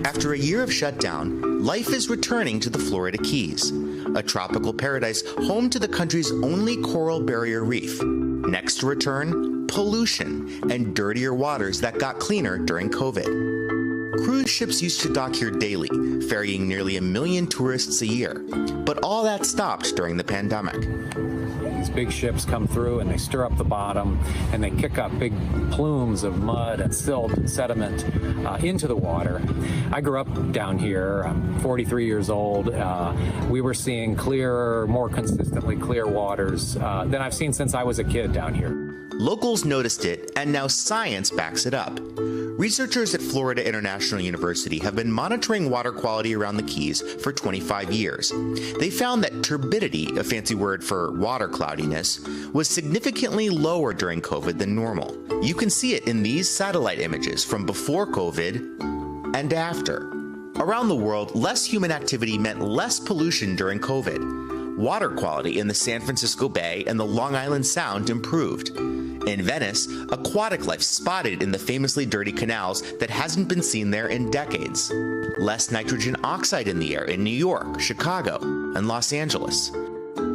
After a year of shutdown, life is returning to the Florida Keys, a tropical paradise home to the country's only coral barrier reef. Next to return, pollution and dirtier waters that got cleaner during COVID. Cruise ships used to dock here daily, ferrying nearly 1 million tourists a year. But all that stopped during the pandemic. These big ships come through and they stir up the bottom and they kick up big plumes of mud and silt and sediment into the water. I grew up down here. I'm 43 years old. We were seeing clearer, more consistently clear waters than I've seen since I was a kid down here. Locals noticed it, and now science backs it up. Researchers at Florida International University have been monitoring water quality around the Keys for 25 years. They found that turbidity, a fancy word for water cloudiness, was significantly lower during COVID than normal. You can see it in these satellite images from before COVID and after. Around the world, less human activity meant less pollution during COVID. Water quality in the San Francisco Bay and the Long Island Sound improved. In Venice, aquatic life spotted in the famously dirty canals that hasn't been seen there in decades. Less nitrogen oxide in the air in New York, Chicago, and Los Angeles.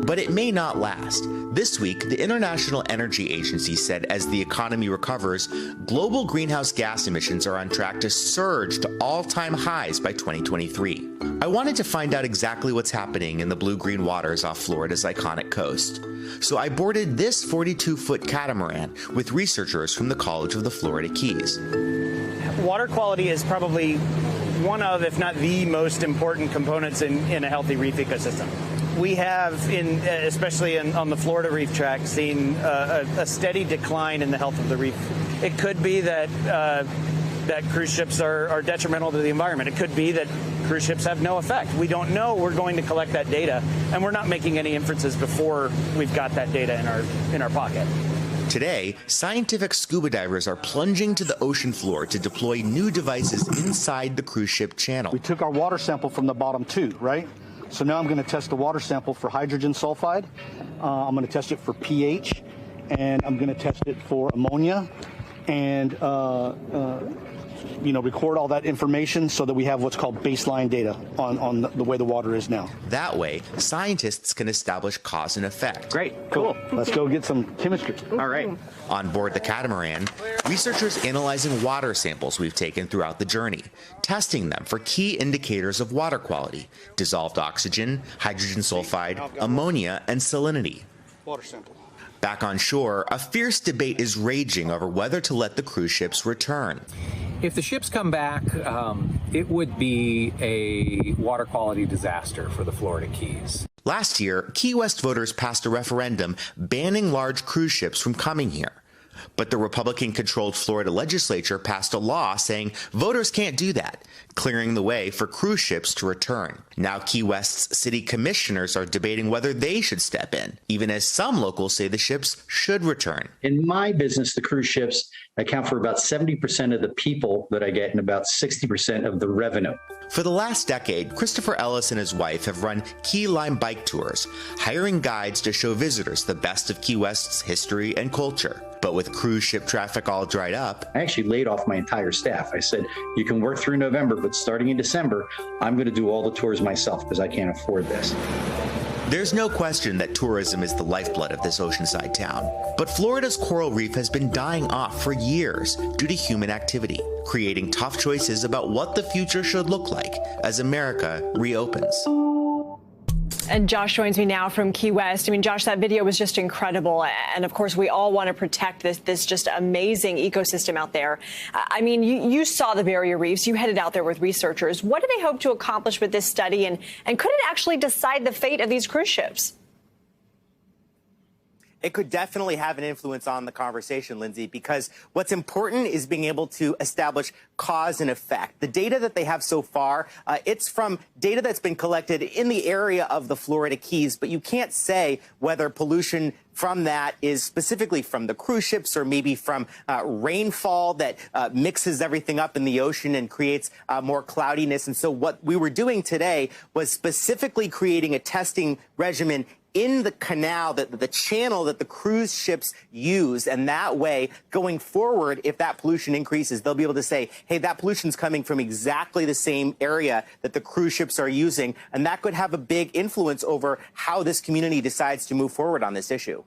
But it may not last. This week, the International Energy Agency said as the economy recovers, global greenhouse gas emissions are on track to surge to all-time highs by 2023. I wanted to find out exactly what's happening in the blue-green waters off Florida's iconic coast. So I boarded this 42-foot catamaran with researchers from the College of the Florida Keys. Water quality is probably one of, if not the most important components in a healthy reef ecosystem. We have, especially on the Florida reef tract, seen a steady decline in the health of the reef. It could be that cruise ships are detrimental to the environment. It could be that cruise ships have no effect. We don't know. We're going to collect that data, and we're not making any inferences before we've got that data in our pocket. Today, scientific scuba divers are plunging to the ocean floor to deploy new devices inside the cruise ship channel. We took our water sample from the bottom too, right? So now I'm going to test the water sample for hydrogen sulfide. I'm going to test it for pH, and I'm going to test it for ammonia, and record all that information so that we have what's called baseline data on the way the water is now. That way, scientists can establish cause and effect. Great, cool. Let's go get some chemistry. All right. On board the catamaran, researchers analyzing water samples we've taken throughout the journey, testing them for key indicators of water quality: dissolved oxygen, hydrogen sulfide, ammonia, and salinity. Water sample. Back on shore, a fierce debate is raging over whether to let the cruise ships return. If the ships come back, it would be a water quality disaster for the Florida Keys. Last year, Key West voters passed a referendum banning large cruise ships from coming here. But the Republican-controlled Florida legislature passed a law saying voters can't do that, clearing the way for cruise ships to return. Now Key West's city commissioners are debating whether they should step in, even as some locals say the ships should return. In my business, the cruise ships account for about 70% of the people that I get and about 60% of the revenue. For the last decade, Christopher Ellis and his wife have run Key Lime bike tours, hiring guides to show visitors the best of Key West's history and culture. But with cruise ship traffic all dried up, I actually laid off my entire staff. I said, you can work through November, but starting in December, I'm going to do all the tours myself because I can't afford this. There's no question that tourism is the lifeblood of this oceanside town. But Florida's coral reef has been dying off for years due to human activity, creating tough choices about what the future should look like as America reopens. And Josh joins me now from Key West. I mean, Josh, that video was just incredible. And of course, we all want to protect this just amazing ecosystem out there. I mean, you saw the barrier reefs. You headed out there with researchers. What do they hope to accomplish with this study? And could it actually decide the fate of these cruise ships? It could definitely have an influence on the conversation, Lindsay, because what's important is being able to establish cause and effect. The data that they have so far, it's from data that's been collected in the area of the Florida Keys, but you can't say whether pollution from that is specifically from the cruise ships or maybe from rainfall that mixes everything up in the ocean and creates more cloudiness. And so what we were doing today was specifically creating a testing regimen in the canal, the channel that the cruise ships use. And that way, going forward, if that pollution increases, they'll be able to say, hey, that pollution's coming from exactly the same area that the cruise ships are using. And that could have a big influence over how this community decides to move forward on this issue.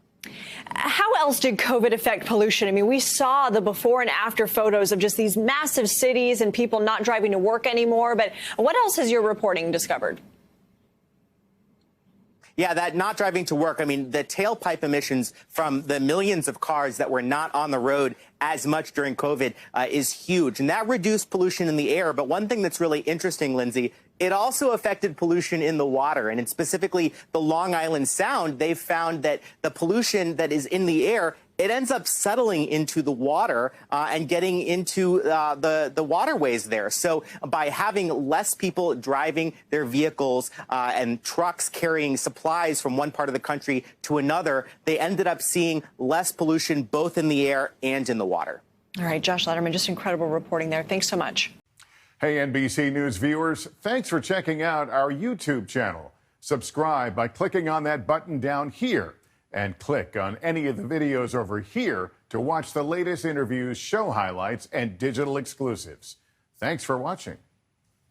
How else did COVID affect pollution? I mean, we saw the before and after photos of just these massive cities and people not driving to work anymore. But what else has your reporting discovered? Yeah, that not driving to work. I mean, the tailpipe emissions from the millions of cars that were not on the road as much during COVID is huge. And that reduced pollution in the air. But one thing that's really interesting, Lindsay, it also affected pollution in the water. And specifically the Long Island Sound, they've found that the pollution that is in the air, it ends up settling into the water and getting into the waterways there. So by having less people driving their vehicles and trucks carrying supplies from one part of the country to another, they ended up seeing less pollution both in the air and in the water. All right, Josh Lederman, just incredible reporting there. Thanks so much. Hey, NBC News viewers, thanks for checking out our YouTube channel. Subscribe by clicking on that button down here. And click on any of the videos over here to watch the latest interviews, show highlights, and digital exclusives. Thanks for watching.